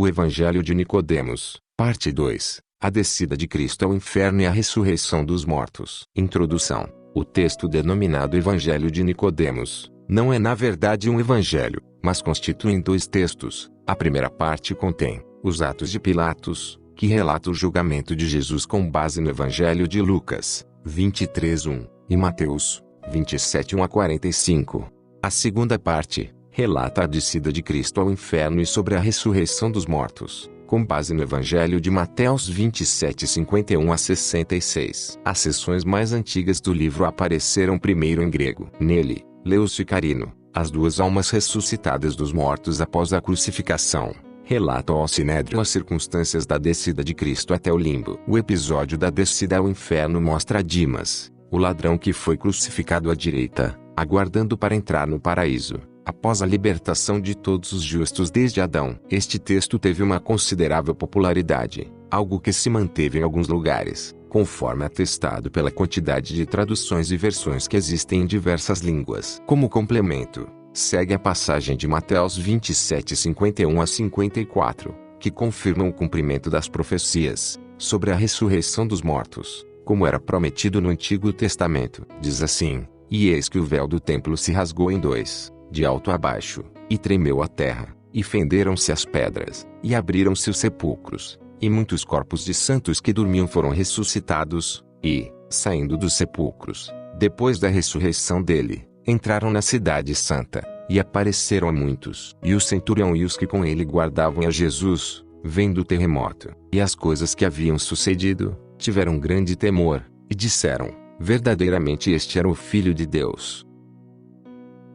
O Evangelho de Nicodemos, parte 2. A descida de Cristo ao inferno e a ressurreição dos mortos. Introdução. O texto denominado Evangelho de Nicodemos não é na verdade um evangelho, mas constituem dois textos. A primeira parte contém os Atos de Pilatos, que relata o julgamento de Jesus com base no Evangelho de Lucas, 23:1, e Mateus, 27:1-45. A segunda parte relata a descida de Cristo ao inferno e sobre a ressurreição dos mortos, com base no Evangelho de Mateus 27:51-66. As seções mais antigas do livro apareceram primeiro em grego. Nele, Leu-se Carino, as duas almas ressuscitadas dos mortos após a crucificação, relata ao Sinédrio as circunstâncias da descida de Cristo até o limbo. O episódio da descida ao inferno mostra Dimas, o ladrão que foi crucificado à direita, aguardando para entrar no paraíso, após a libertação de todos os justos desde Adão. Este texto teve uma considerável popularidade, algo que se manteve em alguns lugares, conforme atestado pela quantidade de traduções e versões que existem em diversas línguas. Como complemento, segue a passagem de Mateus 27:51-54, que confirma o cumprimento das profecias sobre a ressurreição dos mortos, como era prometido no Antigo Testamento. Diz assim: "E eis que o véu do templo se rasgou em dois, de alto a baixo, e tremeu a terra, e fenderam-se as pedras, e abriram-se os sepulcros, e muitos corpos de santos que dormiam foram ressuscitados, e, saindo dos sepulcros, depois da ressurreição dele, entraram na cidade santa, e apareceram a muitos. E o centurião e os que com ele guardavam a Jesus, vendo o terremoto, e as coisas que haviam sucedido, tiveram grande temor, e disseram: verdadeiramente este era o Filho de Deus."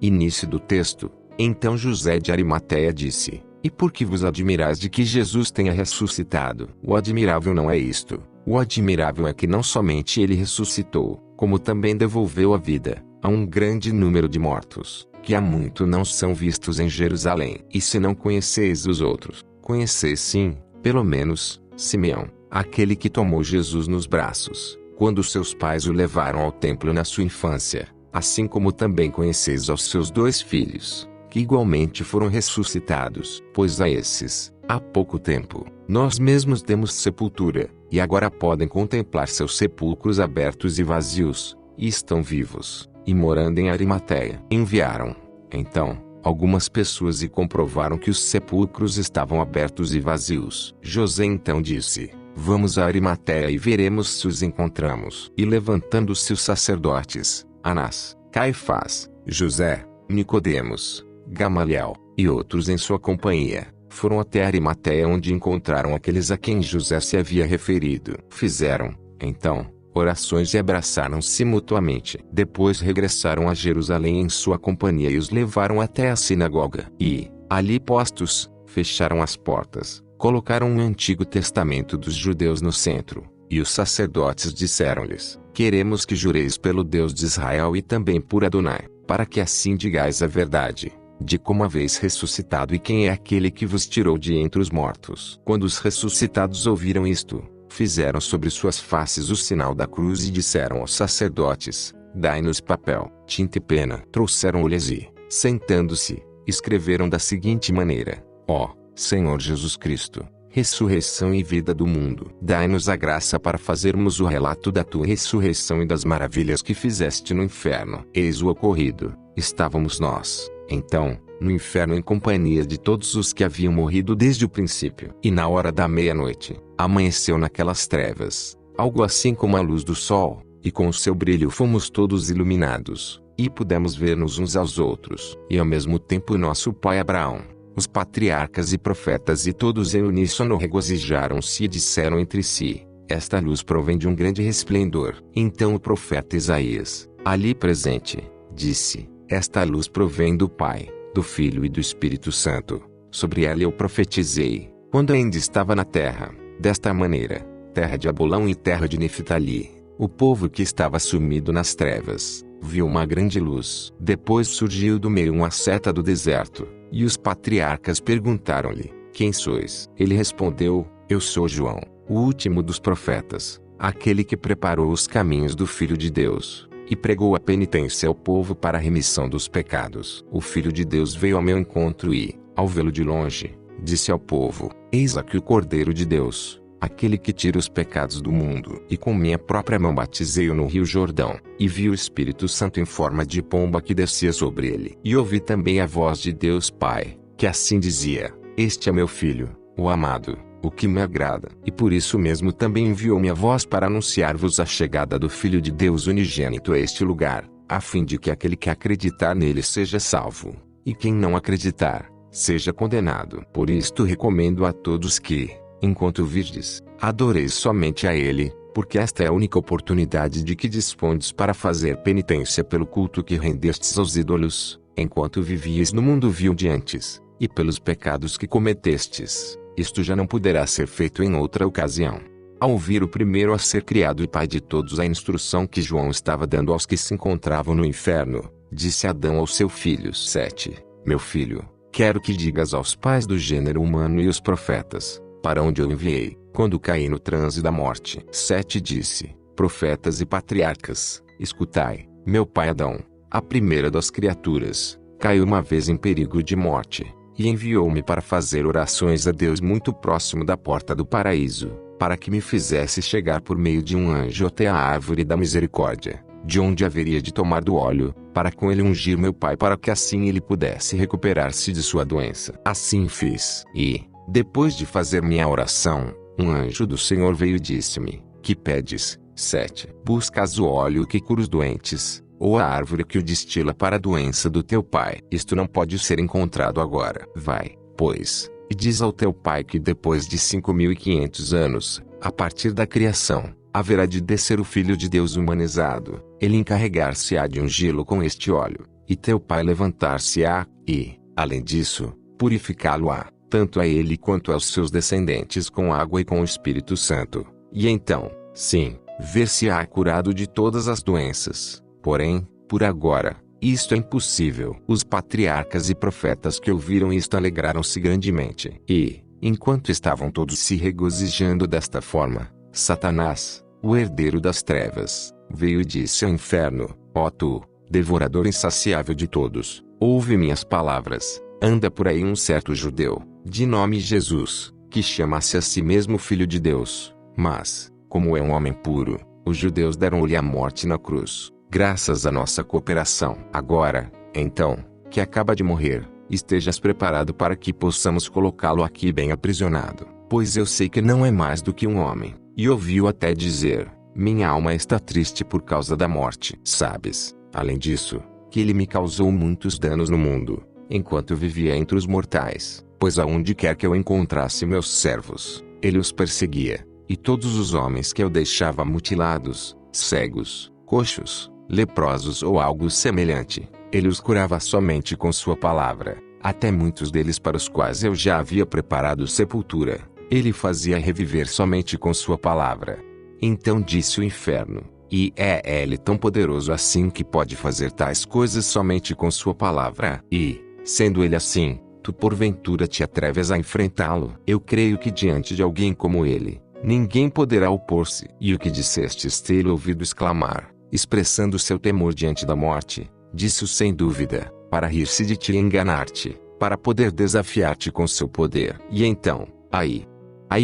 Início do texto. Então José de Arimateia disse: "E por que vos admirais de que Jesus tenha ressuscitado?" O admirável não é isto. O admirável é que não somente ele ressuscitou, como também devolveu a vida a um grande número de mortos, que há muito não são vistos em Jerusalém. E se não conheceis os outros, conheceis sim, pelo menos, Simeão, aquele que tomou Jesus nos braços, quando seus pais o levaram ao templo na sua infância, assim como também conheceis aos seus 2 filhos, que igualmente foram ressuscitados. Pois a esses, há pouco tempo, nós mesmos demos sepultura, e agora podem contemplar seus sepulcros abertos e vazios, e estão vivos, e morando em Arimateia. Enviaram, então, algumas pessoas e comprovaram que os sepulcros estavam abertos e vazios. José então disse: "Vamos a Arimateia e veremos se os encontramos." E levantando-se os sacerdotes, Anás, Caifás, José, Nicodemos, Gamaliel, e outros em sua companhia, foram até Arimateia, onde encontraram aqueles a quem José se havia referido. Fizeram, então, orações e abraçaram-se mutuamente. Depois regressaram a Jerusalém em sua companhia e os levaram até a sinagoga. E, ali postos, fecharam as portas, colocaram um Antigo Testamento dos judeus no centro, e os sacerdotes disseram-lhes: "Queremos que jureis pelo Deus de Israel e também por Adonai, para que assim digais a verdade, de como haveis ressuscitado e quem é aquele que vos tirou de entre os mortos." Quando os ressuscitados ouviram isto, fizeram sobre suas faces o sinal da cruz e disseram aos sacerdotes: "Dai-nos papel, tinta e pena." Trouxeram-lhes e, sentando-se, escreveram da seguinte maneira: "Ó Senhor Jesus Cristo, ressurreição e vida do mundo, dai-nos a graça para fazermos o relato da tua ressurreição e das maravilhas que fizeste no inferno." Eis o ocorrido: estávamos nós, então, no inferno em companhia de todos os que haviam morrido desde o princípio. E na hora da meia-noite, amanheceu naquelas trevas, algo assim como a luz do sol, e com o seu brilho fomos todos iluminados, e pudemos ver-nos uns aos outros. E ao mesmo tempo nosso pai Abraão, os patriarcas e profetas e todos em uníssono regozijaram-se e disseram entre si: "Esta luz provém de um grande resplendor." Então o profeta Isaías, ali presente, disse: "Esta luz provém do Pai, do Filho e do Espírito Santo. Sobre ela eu profetizei, quando ainda estava na terra, desta maneira: terra de Abulão e terra de Neftali, o povo que estava sumido nas trevas, viu uma grande luz." Depois surgiu do meio uma seta do deserto, e os patriarcas perguntaram-lhe: "Quem sois?" Ele respondeu: "Eu sou João, o último dos profetas, aquele que preparou os caminhos do Filho de Deus, e pregou a penitência ao povo para a remissão dos pecados." O Filho de Deus veio ao meu encontro e, ao vê-lo de longe, disse ao povo: Eis aqui o Cordeiro de Deus, aquele que tira os pecados do mundo. E com minha própria mão batizei-o no rio Jordão, e vi o Espírito Santo em forma de pomba que descia sobre ele. E ouvi também a voz de Deus Pai, que assim dizia: Este é meu Filho, o amado, o que me agrada. E por isso mesmo também enviou-me a vós para anunciar-vos a chegada do Filho de Deus unigênito a este lugar, a fim de que aquele que acreditar nele seja salvo, e quem não acreditar, seja condenado. Por isto recomendo a todos que, enquanto virdes, adoreis somente a Ele, porque esta é a única oportunidade de que dispondes para fazer penitência pelo culto que rendestes aos ídolos, enquanto vivíeis no mundo vil de antes, e pelos pecados que cometestes. Isto já não poderá ser feito em outra ocasião. Ao ouvir o primeiro a ser criado e pai de todos a instrução que João estava dando aos que se encontravam no inferno, disse Adão ao seu filho 7: Meu filho, quero que digas aos pais do gênero humano e os profetas, para onde eu enviei, quando caí no transe da morte. 7 disse: Profetas e patriarcas, escutai, meu pai Adão, a primeira das criaturas, caiu uma vez em perigo de morte, e enviou-me para fazer orações a Deus muito próximo da porta do paraíso, para que me fizesse chegar por meio de um anjo até a árvore da misericórdia, de onde haveria de tomar do óleo, para com ele ungir meu pai, para que assim ele pudesse recuperar-se de sua doença. Assim fiz. E, depois de fazer minha oração, um anjo do Senhor veio e disse-me: Que pedes? 7. Buscas o óleo que cura os doentes, ou a árvore que o destila para a doença do teu pai? Isto não pode ser encontrado agora. Vai, pois, e diz ao teu pai que depois de 5.500 anos, a partir da criação, haverá de descer o Filho de Deus humanizado. Ele encarregar-se-á de ungí-lo com este óleo, e teu pai levantar-se-á, e, além disso, purificá-lo-á, tanto a ele quanto aos seus descendentes com água e com o Espírito Santo. E então, sim, ver-se-á curado de todas as doenças. Porém, por agora, isto é impossível. Os patriarcas e profetas que ouviram isto alegraram-se grandemente. E, enquanto estavam todos se regozijando desta forma, Satanás, o herdeiro das trevas, veio e disse ao inferno: Ó tu, devorador insaciável de todos, ouve minhas palavras. Anda por aí um certo judeu, de nome Jesus, que chama-se a si mesmo Filho de Deus. Mas, como é um homem puro, os judeus deram-lhe a morte na cruz, graças à nossa cooperação. Agora, então, que acaba de morrer, estejas preparado para que possamos colocá-lo aqui bem aprisionado, pois eu sei que não é mais do que um homem. E ouviu até dizer: Minha alma está triste por causa da morte. Sabes, além disso, que ele me causou muitos danos no mundo, enquanto eu vivia entre os mortais, pois aonde quer que eu encontrasse meus servos, ele os perseguia, e todos os homens que eu deixava mutilados, cegos, coxos, leprosos ou algo semelhante, ele os curava somente com sua palavra. Até muitos deles para os quais eu já havia preparado sepultura, ele fazia reviver somente com sua palavra. Então disse o inferno: E é ele tão poderoso assim que pode fazer tais coisas somente com sua palavra? E, sendo ele assim, tu porventura te atreves a enfrentá-lo? Eu creio que diante de alguém como ele, ninguém poderá opor-se. E o que dissestes ter ouvido exclamar, expressando seu temor diante da morte, disse-o sem dúvida, para rir-se de ti e enganar-te, para poder desafiar-te com seu poder. E então, ai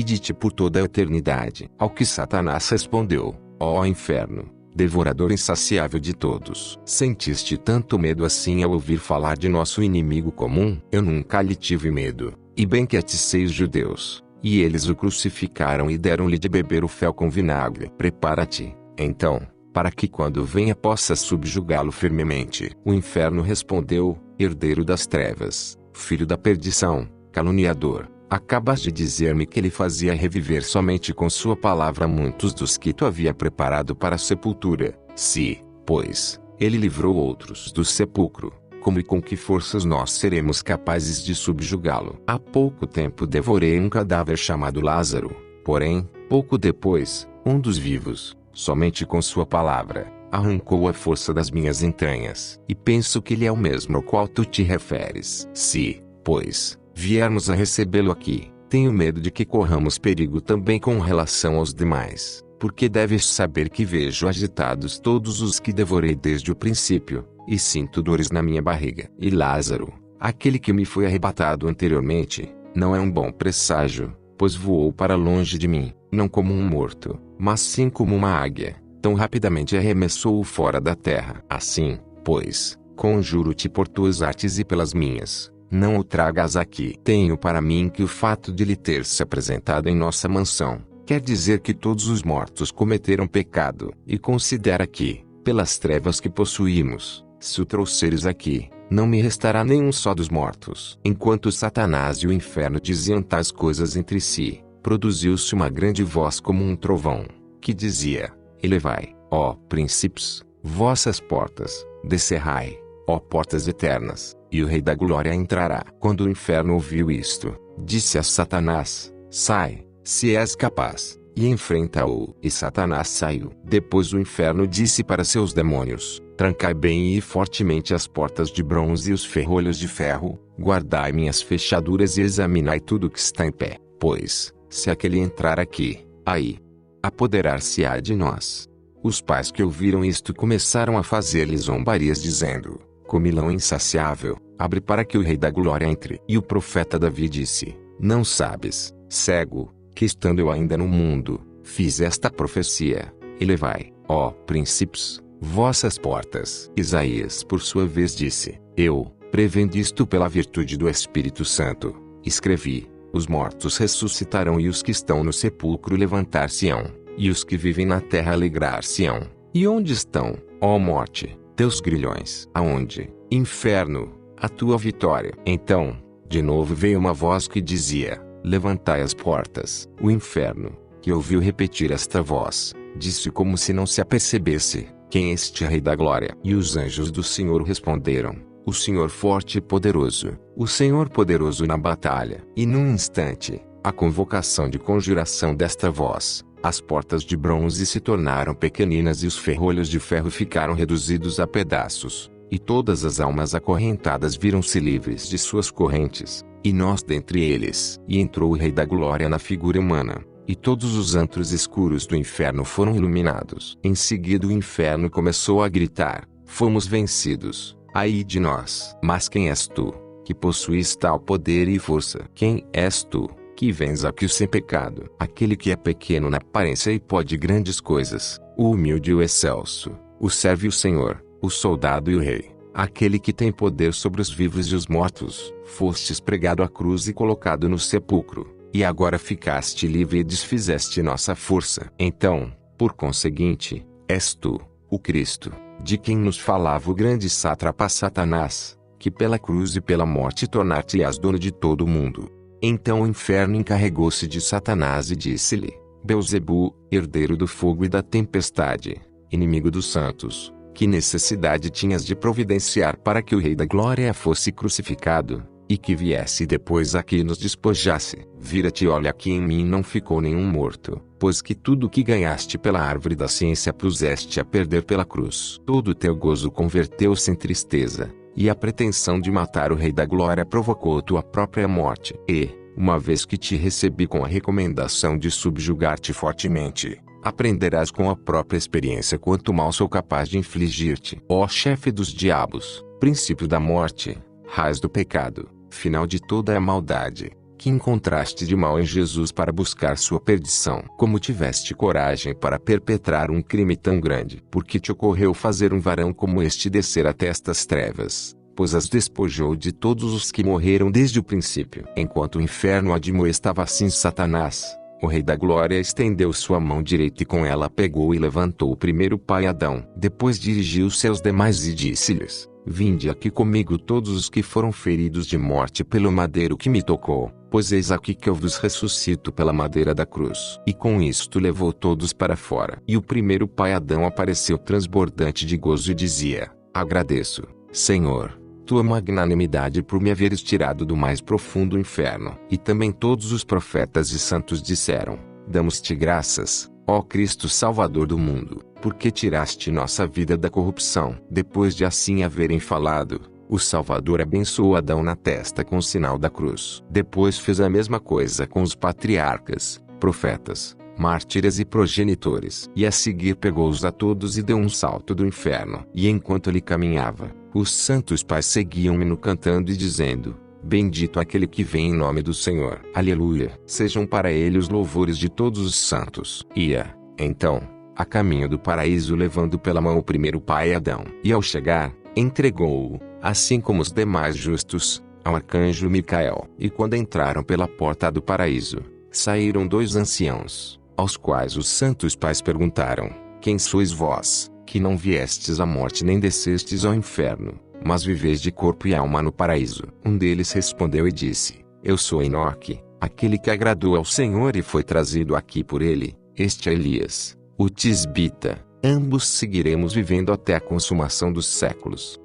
de ti por toda a eternidade. Ao que Satanás respondeu: Ó inferno, devorador insaciável de todos, sentiste tanto medo assim ao ouvir falar de nosso inimigo comum? Eu nunca lhe tive medo, e bem que aticei os judeus, e eles o crucificaram e deram-lhe de beber o fel com vinagre. Prepara-te, então, para que quando venha possas subjugá-lo firmemente. O inferno respondeu: Herdeiro das trevas, filho da perdição, caluniador, acabas de dizer-me que ele fazia reviver somente com sua palavra muitos dos que tu havia preparado para a sepultura. Se, pois, ele livrou outros do sepulcro, como e com que forças nós seremos capazes de subjugá-lo? Há pouco tempo devorei um cadáver chamado Lázaro, porém, pouco depois, um dos vivos, somente com sua palavra, arrancou a força das minhas entranhas. E penso que ele é o mesmo ao qual tu te referes. Se, pois, viermos a recebê-lo aqui, tenho medo de que corramos perigo também com relação aos demais, porque deves saber que vejo agitados todos os que devorei desde o princípio, e sinto dores na minha barriga. E Lázaro, aquele que me foi arrebatado anteriormente, Não é um bom presságio, pois voou para longe de mim, não como um morto, mas sim como uma águia. Tão rapidamente arremessou-o fora da terra. Assim, pois, conjuro-te por tuas artes e pelas minhas, não o tragas aqui. Tenho para mim que o fato de lhe ter se apresentado em nossa mansão, quer dizer que todos os mortos cometeram pecado. E considera que, pelas trevas que possuímos, se o trouxeres aqui, não me restará nenhum só dos mortos. Enquanto Satanás e o inferno diziam tais coisas entre si, produziu-se uma grande voz como um trovão, que dizia: Elevai, ó príncipes, vossas portas, descerrai, ó portas eternas, e o Rei da Glória entrará. Quando o inferno ouviu isto, disse a Satanás: Sai, se és capaz, e enfrenta-o. E Satanás saiu. Depois o inferno disse para seus demônios: Trancai bem e fortemente as portas de bronze e os ferrolhos de ferro, guardai minhas fechaduras e examinai tudo que está em pé, pois, se aquele entrar aqui, aí apoderar-se-á de nós. Os pais que ouviram isto começaram a fazer-lhe zombarias, dizendo: Comilão insaciável, abre para que o Rei da Glória entre. E o profeta Davi disse: Não sabes, cego, que estando eu ainda no mundo, fiz esta profecia: Elevai, ó príncipes, vossas portas. Isaías por sua vez disse: Eu, prevendo isto pela virtude do Espírito Santo, escrevi: Os mortos ressuscitarão e os que estão no sepulcro levantar-se-ão, e os que vivem na terra alegrar-se-ão. E onde estão, ó morte, teus grilhões? Aonde, inferno, a tua vitória? Então, de novo veio uma voz que dizia: Levantai as portas. O inferno, que ouviu repetir esta voz, disse como se não se apercebesse: Quem é este Rei da Glória? E os anjos do Senhor responderam: O Senhor forte e poderoso, o Senhor poderoso na batalha. E num instante, a convocação de conjuração desta voz, as portas de bronze se tornaram pequeninas e os ferrolhos de ferro ficaram reduzidos a pedaços, e todas as almas acorrentadas viram-se livres de suas correntes, e nós dentre eles. E entrou o Rei da Glória na figura humana, e todos os antros escuros do inferno foram iluminados. Em seguida o inferno começou a gritar: Fomos vencidos, ai de nós! Mas quem és tu, que possuis tal poder e força? Quem és tu, que vens aqui sem pecado? Aquele que é pequeno na aparência e pode grandes coisas, o humilde e o excelso, o servo e o Senhor, o soldado e o rei, aquele que tem poder sobre os vivos e os mortos. Fostes pregado à cruz e colocado no sepulcro, e agora ficaste livre e desfizeste nossa força. Então, por conseguinte, és tu, o Cristo, de quem nos falava o grande sátrapa Satanás, que pela cruz e pela morte tornar-te-ás dono de todo o mundo. Então o inferno encarregou-se de Satanás e disse-lhe: Beelzebu, herdeiro do fogo e da tempestade, inimigo dos santos, que necessidade tinhas de providenciar para que o Rei da Glória fosse crucificado, e que viesse depois aqui e nos despojasse? Vira-te e olha que em mim não ficou nenhum morto, pois que tudo o que ganhaste pela árvore da ciência puseste a perder pela cruz. Todo o teu gozo converteu-se em tristeza, e a pretensão de matar o Rei da Glória provocou tua própria morte. E, uma vez que te recebi com a recomendação de subjugar-te fortemente, aprenderás com a própria experiência quanto mal sou capaz de infligir-te. Ó chefe dos diabos, princípio da morte, raiz do pecado, final de toda a maldade, que encontraste de mal em Jesus para buscar sua perdição. Como tiveste coragem para perpetrar um crime tão grande? Porque te ocorreu fazer um varão como este descer até estas trevas, pois as despojou de todos os que morreram desde o princípio. Enquanto o inferno admoestava assim Satanás, o Rei da Glória estendeu sua mão direita e com ela pegou e levantou o primeiro pai Adão. Depois dirigiu-se aos demais e disse-lhes: Vinde aqui comigo todos os que foram feridos de morte pelo madeiro que me tocou, pois eis aqui que eu vos ressuscito pela madeira da cruz. E com isto levou todos para fora. E o primeiro pai Adão apareceu transbordante de gozo e dizia: Agradeço, Senhor, tua magnanimidade por me haveres tirado do mais profundo inferno. E também todos os profetas e santos disseram: Damos-te graças, ó Cristo Salvador do mundo, porque tiraste nossa vida da corrupção. Depois de assim haverem falado, o Salvador abençoou Adão na testa com o sinal da cruz. Depois fez a mesma coisa com os patriarcas, profetas, mártires e progenitores. E a seguir pegou-os a todos e deu um salto do inferno. E enquanto ele caminhava, os santos pais seguiam-no cantando e dizendo: Bendito aquele que vem em nome do Senhor. Aleluia. Sejam para ele os louvores de todos os santos. Ia, então, a caminho do paraíso levando pela mão o primeiro pai Adão. E ao chegar, entregou-o, assim como os demais justos, ao arcanjo Micael. E quando entraram pela porta do paraíso, saíram dois anciãos, aos quais os santos pais perguntaram: Quem sois vós, que não viestes à morte nem descestes ao inferno, mas viveis de corpo e alma no paraíso? Um deles respondeu e disse: Eu sou Enoque, aquele que agradou ao Senhor e foi trazido aqui por ele. Este é Elias, o tisbita. Ambos seguiremos vivendo até a consumação dos séculos.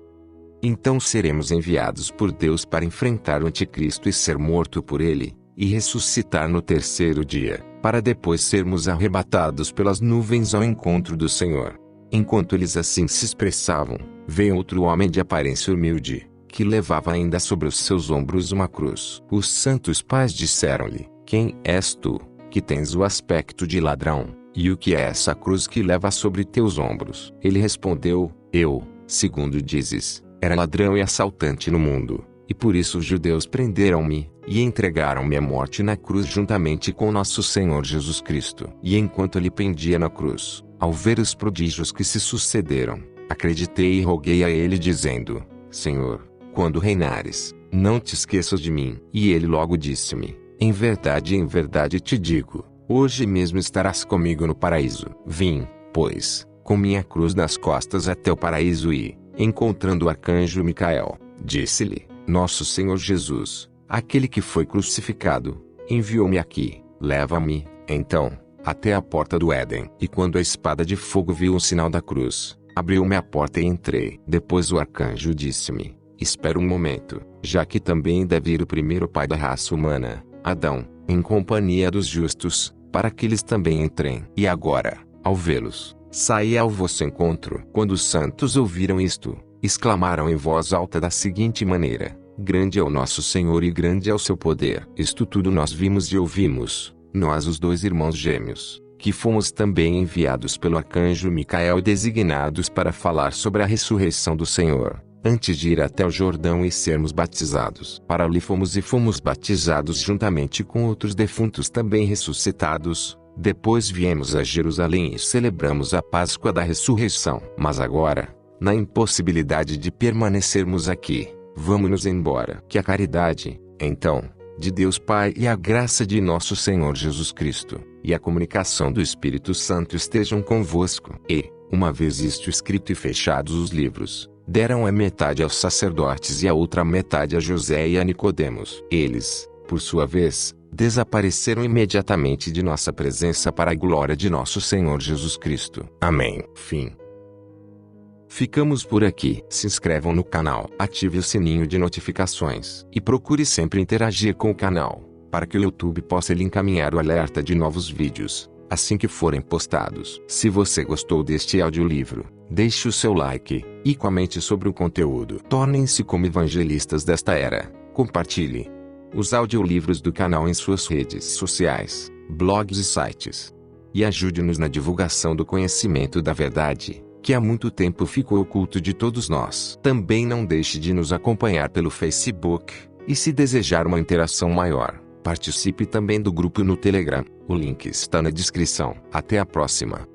Então seremos enviados por Deus para enfrentar o anticristo e ser morto por ele, e ressuscitar no terceiro dia, para depois sermos arrebatados pelas nuvens ao encontro do Senhor. Enquanto eles assim se expressavam, veio outro homem de aparência humilde, que levava ainda sobre os seus ombros uma cruz. Os santos pais disseram-lhe: Quem és tu, que tens o aspecto de ladrão, e o que é essa cruz que leva sobre teus ombros? Ele respondeu: Eu, segundo dizes, era ladrão e assaltante no mundo, e por isso os judeus prenderam-me, e entregaram-me à morte na cruz juntamente com nosso Senhor Jesus Cristo. E enquanto ele pendia na cruz, ao ver os prodígios que se sucederam, acreditei e roguei a ele dizendo: Senhor, quando reinares, não te esqueças de mim. E ele logo disse-me: em verdade te digo, hoje mesmo estarás comigo no paraíso. Vim, pois, com minha cruz nas costas até o paraíso e, encontrando o arcanjo Micael, disse-lhe: Nosso Senhor Jesus, aquele que foi crucificado, enviou-me aqui. Leva-me, então, até a porta do Éden. E quando a espada de fogo viu o sinal da cruz, abriu-me a porta e entrei. Depois o arcanjo disse-me: Espera um momento, já que também deve ir o primeiro pai da raça humana, Adão, em companhia dos justos, para que eles também entrem. E agora, ao vê-los, saí ao vosso encontro. Quando os santos ouviram isto, exclamaram em voz alta da seguinte maneira: Grande é o nosso Senhor e grande é o seu poder. Isto tudo nós vimos e ouvimos, nós os dois irmãos gêmeos, que fomos também enviados pelo arcanjo Micael e designados para falar sobre a ressurreição do Senhor, antes de ir até o Jordão e sermos batizados. Para ali fomos e fomos batizados juntamente com outros defuntos também ressuscitados. Depois viemos a Jerusalém e celebramos a Páscoa da ressurreição. Mas agora, na impossibilidade de permanecermos aqui, vamos-nos embora. Que a caridade, então, de Deus Pai e a graça de nosso Senhor Jesus Cristo, e a comunicação do Espírito Santo estejam convosco. E, uma vez isto escrito e fechados os livros, deram a metade aos sacerdotes e a outra metade a José e a Nicodemos. Eles, por sua vez, desapareceram imediatamente de nossa presença para a glória de nosso Senhor Jesus Cristo. Amém. Fim. Ficamos por aqui. Se inscrevam no canal, ative o sininho de notificações e procure sempre interagir com o canal, para que o YouTube possa lhe encaminhar o alerta de novos vídeos, assim que forem postados. Se você gostou deste audiolivro, deixe o seu like, e comente sobre o conteúdo. Tornem-se como evangelistas desta era. Compartilhe os audiolivros do canal em suas redes sociais, blogs e sites. E ajude-nos na divulgação do conhecimento da verdade, que há muito tempo ficou oculto de todos nós. Também não deixe de nos acompanhar pelo Facebook, e se desejar uma interação maior, participe também do grupo no Telegram. O link está na descrição. Até a próxima.